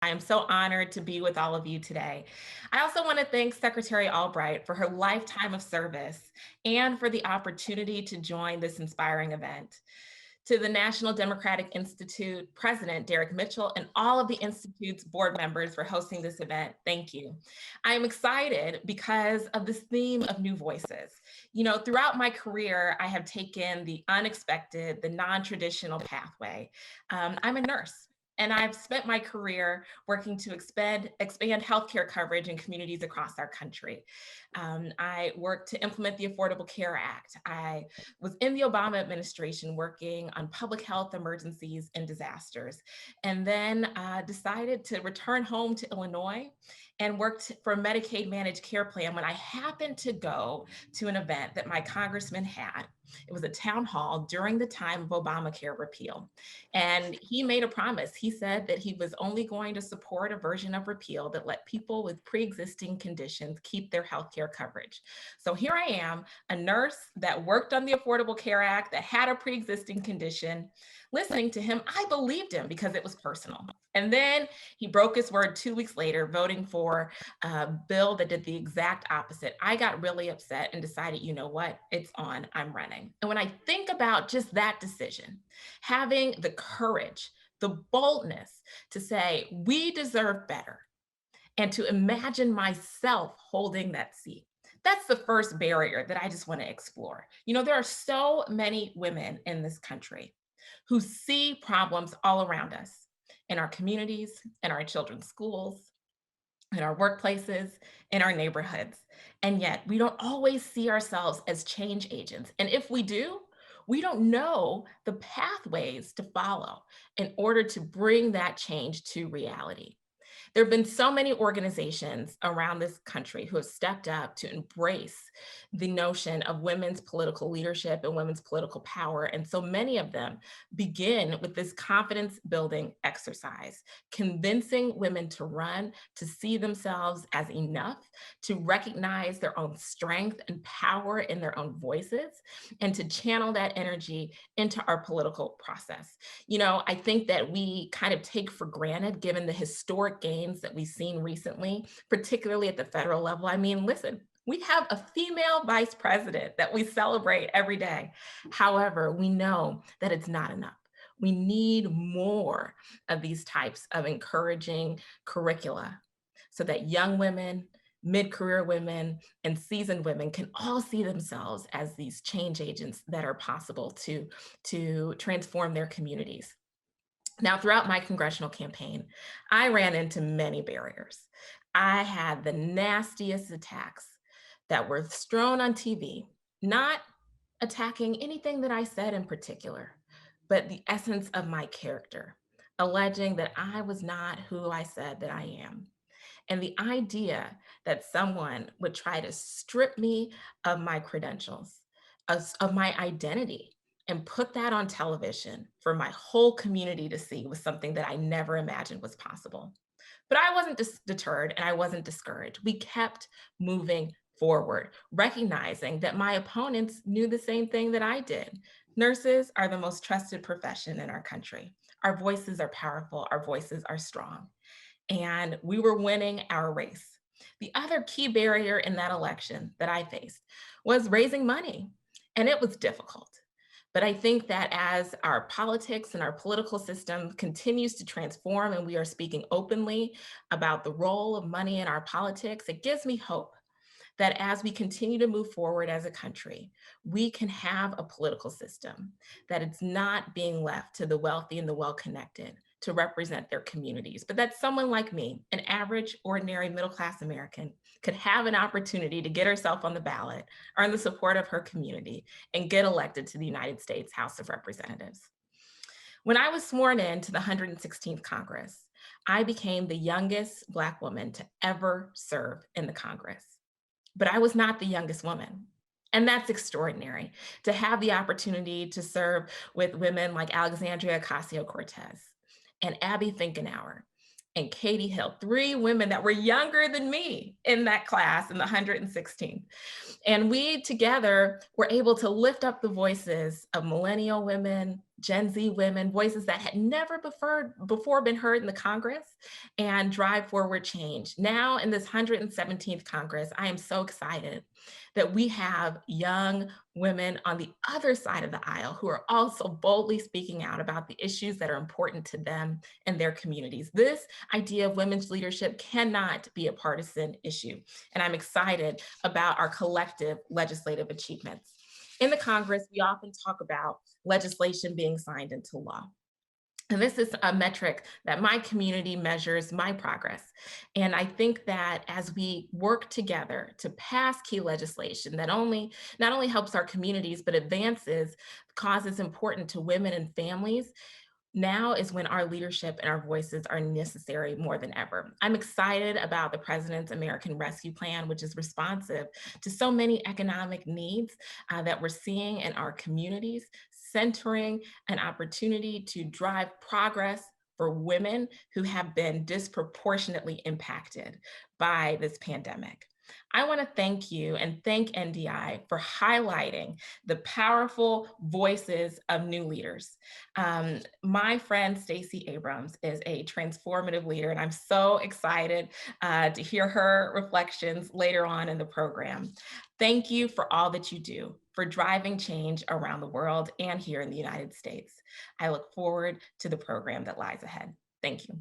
I am so honored to be with all of you today. I also want to thank Secretary Albright for her lifetime of service and for the opportunity to join this inspiring event. To the National Democratic Institute President, Derek Mitchell, and all of the Institute's board members for hosting this event, thank you. I am excited because of this theme of new voices. Throughout my career, I have taken the unexpected, the non-traditional pathway. I'm a nurse. And I've spent my career working to expand healthcare coverage in communities across our country. I worked to implement the Affordable Care Act. I was in the Obama administration working on public health emergencies and disasters, and then decided to return home to Illinois and worked for a Medicaid managed care plan when I happened to go to an event that my congressman had. It was a town hall during the time of Obamacare repeal. And he made a promise. He said that he was only going to support a version of repeal that let people with pre-existing conditions keep their healthcare coverage. So here I am, a nurse that worked on the Affordable Care Act, that had a pre-existing condition. Listening to him, I believed him because it was personal. And then he broke his word 2 weeks later, voting for a bill that did the exact opposite. I got really upset and decided, you know what, it's on, I'm running. And when I think about just that decision, having the courage, the boldness to say, we deserve better, and to imagine myself holding that seat. That's the first barrier that I just want to explore. There are so many women in this country who see problems all around us in our communities, in our children's schools, in our workplaces, in our neighborhoods. And yet we don't always see ourselves as change agents. And if we do, we don't know the pathways to follow in order to bring that change to reality. There have been so many organizations around this country who have stepped up to embrace the notion of women's political leadership and women's political power. And so many of them begin with this confidence building exercise, convincing women to run, to see themselves as enough, to recognize their own strength and power in their own voices, and to channel that energy into our political process. I think that we kind of take for granted, given the historic gains that we've seen recently, particularly at the federal level. I mean, listen, we have a female vice president that we celebrate every day. However, we know that it's not enough. We need more of these types of encouraging curricula so that young women, mid-career women, and seasoned women can all see themselves as these change agents that are possible to transform their communities. Now, throughout my congressional campaign, I ran into many barriers. I had the nastiest attacks that were thrown on TV, not attacking anything that I said in particular, but the essence of my character, alleging that I was not who I said that I am. And the idea that someone would try to strip me of my credentials, of my identity, and put that on television for my whole community to see was something that I never imagined was possible. But I wasn't deterred and I wasn't discouraged. We kept moving forward, recognizing that my opponents knew the same thing that I did. Nurses are the most trusted profession in our country. Our voices are powerful, our voices are strong, and we were winning our race. The other key barrier in that election that I faced was raising money, and it was difficult. But I think that as our politics and our political system continues to transform and we are speaking openly about the role of money in our politics, it gives me hope that as we continue to move forward as a country, we can have a political system that it's not being left to the wealthy and the well-connected to represent their communities, but that someone like me, an average, ordinary, middle-class American, could have an opportunity to get herself on the ballot, earn the support of her community, and get elected to the United States House of Representatives. When I was sworn in to the 116th Congress, I became the youngest Black woman to ever serve in the Congress. But I was not the youngest woman. And that's extraordinary, to have the opportunity to serve with women like Alexandria Ocasio-Cortez and Abby Finkenauer and Katie Hill, three women that were younger than me in that class in the 116th. And we together were able to lift up the voices of millennial women, Gen Z women, voices that had never before been heard in the Congress, and drive forward change. Now, in this 117th Congress, I am so excited that we have young women on the other side of the aisle who are also boldly speaking out about the issues that are important to them and their communities. This idea of women's leadership cannot be a partisan issue, and I'm excited about our collective legislative achievements. In the Congress, we often talk about legislation being signed into law. And this is a metric that my community measures my progress. And I think that as we work together to pass key legislation that not only helps our communities, but advances causes important to women and families, now is when our leadership and our voices are necessary more than ever. I'm excited about the President's American Rescue Plan, which is responsive to so many economic needs that we're seeing in our communities, centering an opportunity to drive progress for women who have been disproportionately impacted by this pandemic. I want to thank you and thank NDI for highlighting the powerful voices of new leaders. My friend Stacey Abrams is a transformative leader, and I'm so excited to hear her reflections later on in the program. Thank you for all that you do for driving change around the world and here in the United States. I look forward to the program that lies ahead. Thank you.